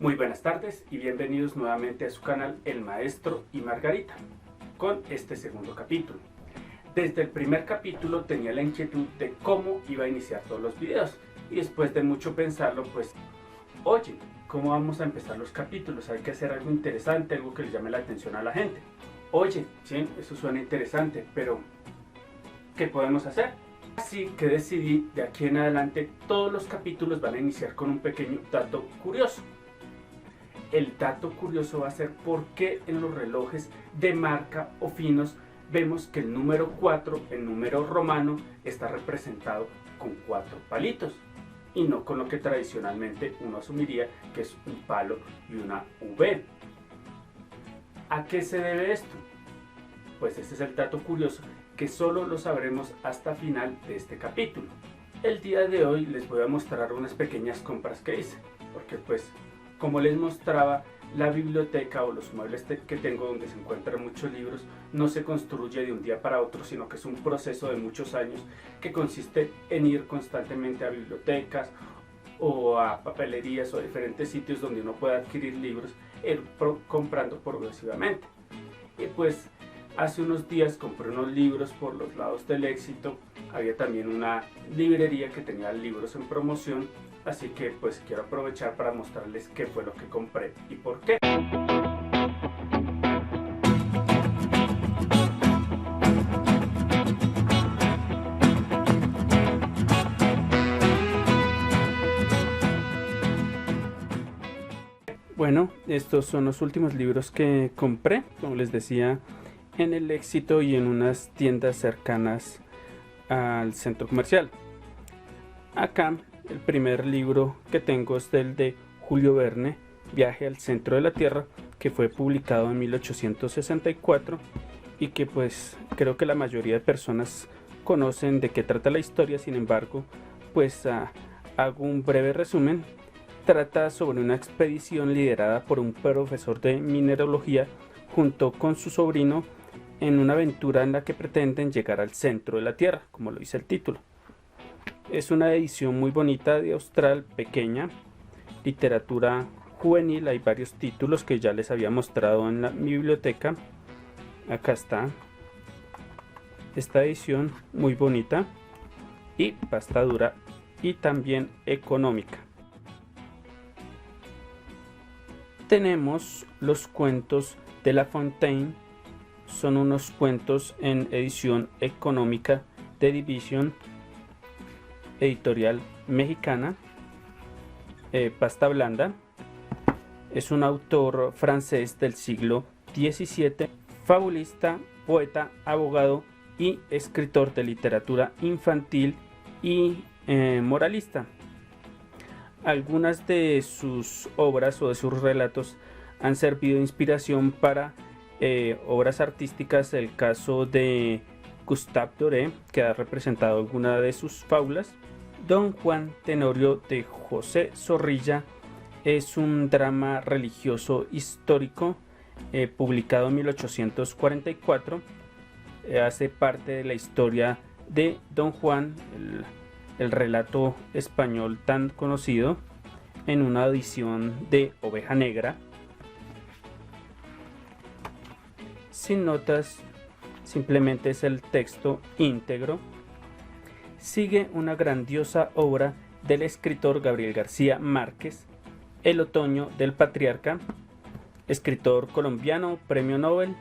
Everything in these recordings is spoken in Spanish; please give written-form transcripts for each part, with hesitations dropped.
Muy buenas tardes y bienvenidos nuevamente a su canal El Maestro y Margarita, con este segundo capítulo. Desde el primer capítulo tenía la inquietud de cómo iba a iniciar todos los videos y después de mucho pensarlo, pues, oye, ¿cómo vamos a empezar los capítulos? Hay que hacer algo interesante, algo que le llame la atención a la gente. Oye, sí, eso suena interesante, pero ¿qué podemos hacer? Así que decidí, de aquí en adelante, todos los capítulos van a iniciar con un pequeño dato curioso. El dato curioso va a ser por qué en los relojes de marca o finos vemos que el número 4, el número romano, está representado con 4 palitos y no con lo que tradicionalmente uno asumiría que es un palo y una V. ¿A qué se debe esto? Pues este es el dato curioso que solo lo sabremos hasta final de este capítulo. El día de hoy les voy a mostrar unas pequeñas compras que hice, porque pues como les mostraba, la biblioteca o los muebles que tengo donde se encuentran muchos libros no se construye de un día para otro, sino que es un proceso de muchos años que consiste en ir constantemente a bibliotecas o a papelerías o a diferentes sitios donde uno pueda adquirir libros, ir comprando progresivamente. Y pues hace unos días compré unos libros por los lados del Éxito. Había también una librería que tenía libros en promoción, así que pues quiero aprovechar para mostrarles qué fue lo que compré y por qué. Bueno, estos son los últimos libros que compré, como les decía, en el Éxito y en unas tiendas cercanas al centro comercial. Acá el primer libro que tengo es el de Julio Verne, Viaje al centro de la Tierra, que fue publicado en 1864 y que pues creo que la mayoría de personas conocen de qué trata la historia. Sin embargo, pues hago un breve resumen. Trata sobre una expedición liderada por un profesor de mineralogía junto con su sobrino en una aventura en la que pretenden llegar al centro de la Tierra, como lo dice el título. Es una edición muy bonita de Austral, pequeña, literatura juvenil. Hay varios títulos que ya les había mostrado en mi biblioteca. Acá está esta edición muy bonita y pasta dura y también económica. Tenemos los cuentos de La Fontaine. Son unos cuentos en edición económica de Division, editorial mexicana, pasta blanda. Es un autor francés del siglo XVII, fabulista, poeta, abogado y escritor de literatura infantil y moralista. Algunas de sus obras o de sus relatos han servido de inspiración para obras artísticas. El caso de Gustave Doré, que ha representado alguna de sus fábulas. Don Juan Tenorio de José Zorrilla es un drama religioso histórico publicado en 1844. Hace parte de la historia de Don Juan, el relato español tan conocido, en una edición de Oveja Negra. Sin notas, simplemente es el texto íntegro. Sigue una grandiosa obra del escritor Gabriel García Márquez, El otoño del patriarca, escritor colombiano, premio Nobel.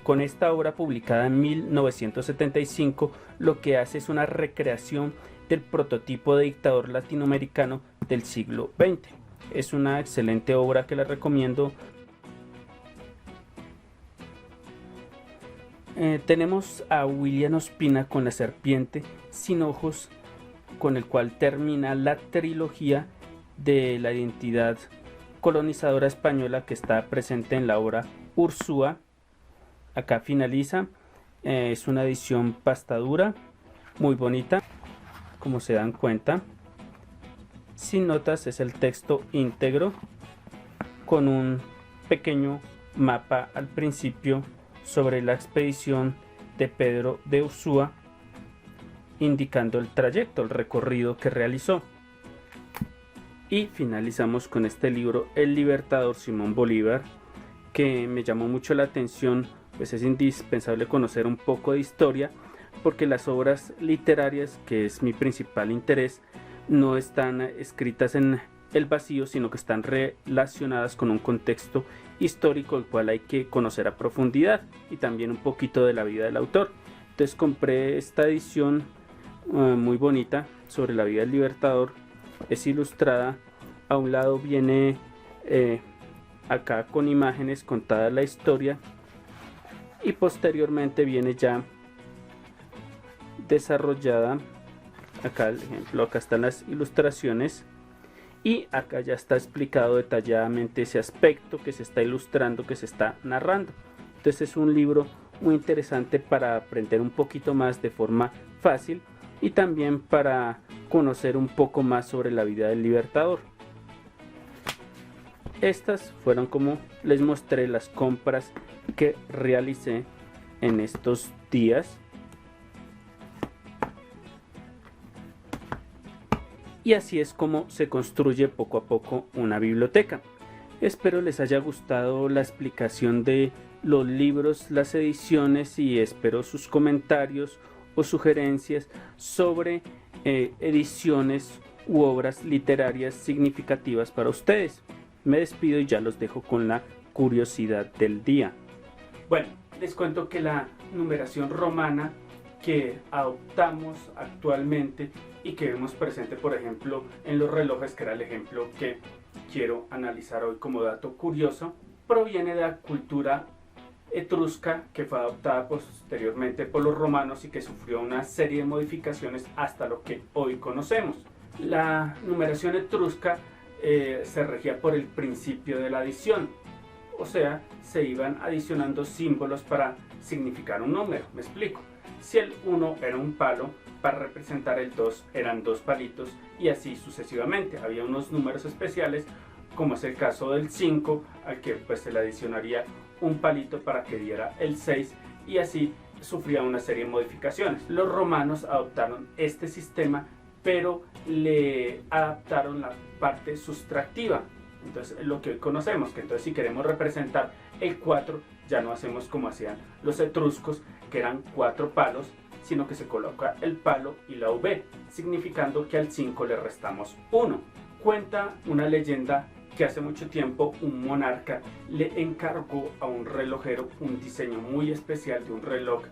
Con esta obra publicada en 1975, lo que hace es una recreación del prototipo de dictador latinoamericano del siglo XX. Es una excelente obra que les recomiendo. Tenemos a William Ospina con La serpiente sin ojos, con el cual termina la trilogía de la identidad colonizadora española que está presente en la obra Ursúa. Acá finaliza. Es una edición pasta dura, muy bonita, como se dan cuenta. Sin notas, es el texto íntegro con un pequeño mapa al principio sobre la expedición de Pedro de Ursúa, indicando el trayecto, el recorrido que realizó. Y finalizamos con este libro, El Libertador, Simón Bolívar, que me llamó mucho la atención, pues es indispensable conocer un poco de historia, porque las obras literarias, que es mi principal interés, no están escritas en el vacío, sino que están relacionadas con un contexto histórico el cual hay que conocer a profundidad, y también un poquito de la vida del autor. Entonces compré esta edición muy bonita sobre la vida del Libertador. Es ilustrada, a un lado viene acá con imágenes contada la historia, y posteriormente viene ya desarrollada. Acá el ejemplo, acá están las ilustraciones, y acá ya está explicado detalladamente ese aspecto que se está ilustrando, que se está narrando. Entonces es un libro muy interesante para aprender un poquito más de forma fácil, y también para conocer un poco más sobre la vida del Libertador. Estas fueron, como les mostré, las compras que realicé en estos días. Y así es como se construye poco a poco una biblioteca. Espero les haya gustado la explicación de los libros, las ediciones, y espero sus comentarios o sugerencias sobre ediciones u obras literarias significativas para ustedes. Me despido y ya los dejo con la curiosidad del día. Bueno, les cuento que la numeración romana que adoptamos actualmente y que vemos presente, por ejemplo, en los relojes, que era el ejemplo que quiero analizar hoy como dato curioso, proviene de la cultura etrusca, que fue adoptada posteriormente por los romanos y que sufrió una serie de modificaciones hasta lo que hoy conocemos. La numeración etrusca se regía por el principio de la adición, o sea, se iban adicionando símbolos para significar un número. Me explico. Si el 1 era un palo, para representar el 2 eran 2 palitos, y así sucesivamente. Había unos números especiales, como es el caso del 5, al que pues se le adicionaría un palito para que diera el 6, y así sufría una serie de modificaciones. Los romanos adoptaron este sistema, pero le adaptaron la parte sustractiva. Entonces, lo que hoy conocemos, que entonces si queremos representar el 4, ya no hacemos como hacían los etruscos, que eran 4 palos, sino que se coloca el palo y la V, significando que al 5 le restamos 1. Cuenta una leyenda que hace mucho tiempo un monarca le encargó a un relojero un diseño muy especial de un reloj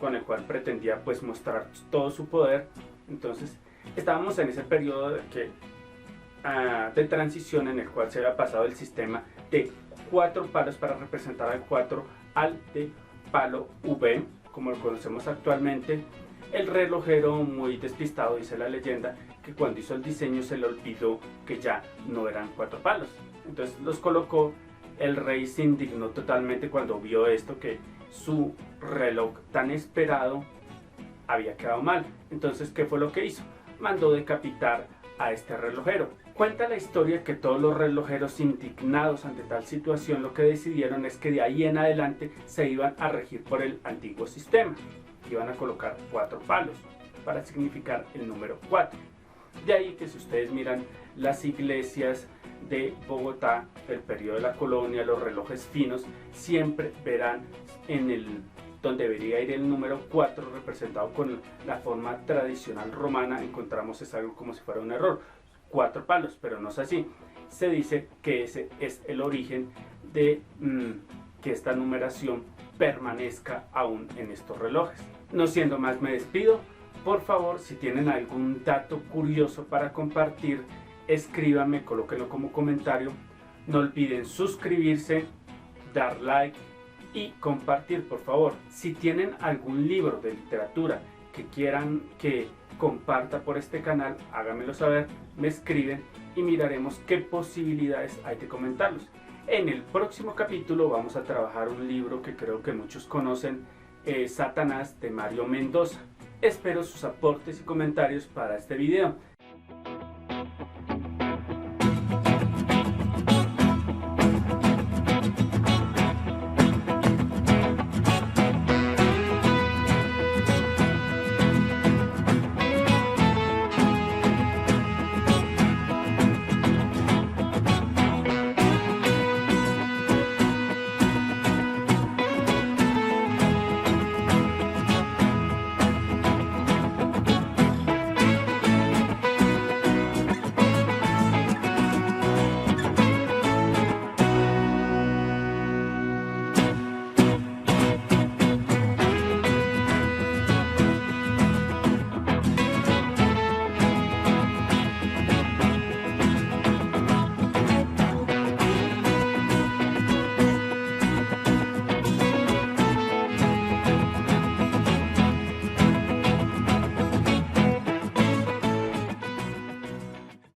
con el cual pretendía pues mostrar todo su poder. Entonces estábamos en ese periodo de transición en el cual se había pasado el sistema de 4 palos para representar al 4 al de palo V, como lo conocemos actualmente. El relojero, muy despistado, dice la leyenda, que cuando hizo el diseño se le olvidó que ya no eran 4 palos. Entonces los colocó. El rey se indignó totalmente cuando vio esto, que su reloj tan esperado había quedado mal. Entonces, ¿qué fue lo que hizo? Mandó decapitar a este relojero. Cuenta la historia que todos los relojeros, indignados ante tal situación, lo que decidieron es que de ahí en adelante se iban a regir por el antiguo sistema. Iban a colocar 4 palos para significar el número 4. De ahí que si ustedes miran las iglesias de Bogotá del periodo de la colonia, los relojes finos, siempre verán donde debería ir el número 4 representado con la forma tradicional romana, encontramos es algo como si fuera un error, 4 palos, pero no es así. Se dice que ese es el origen de que esta numeración permanezca aún en estos relojes. No siendo más, me despido. Por favor, si tienen algún dato curioso para compartir, escríbanme, colóquenlo como comentario. No olviden suscribirse, dar like y compartir, por favor. Si tienen algún libro de literatura que quieran que comparta por este canal, háganmelo saber, me escriben y miraremos qué posibilidades hay de comentarlos. En el próximo capítulo vamos a trabajar un libro que creo que muchos conocen, Satanás, de Mario Mendoza. Espero sus aportes y comentarios para este video.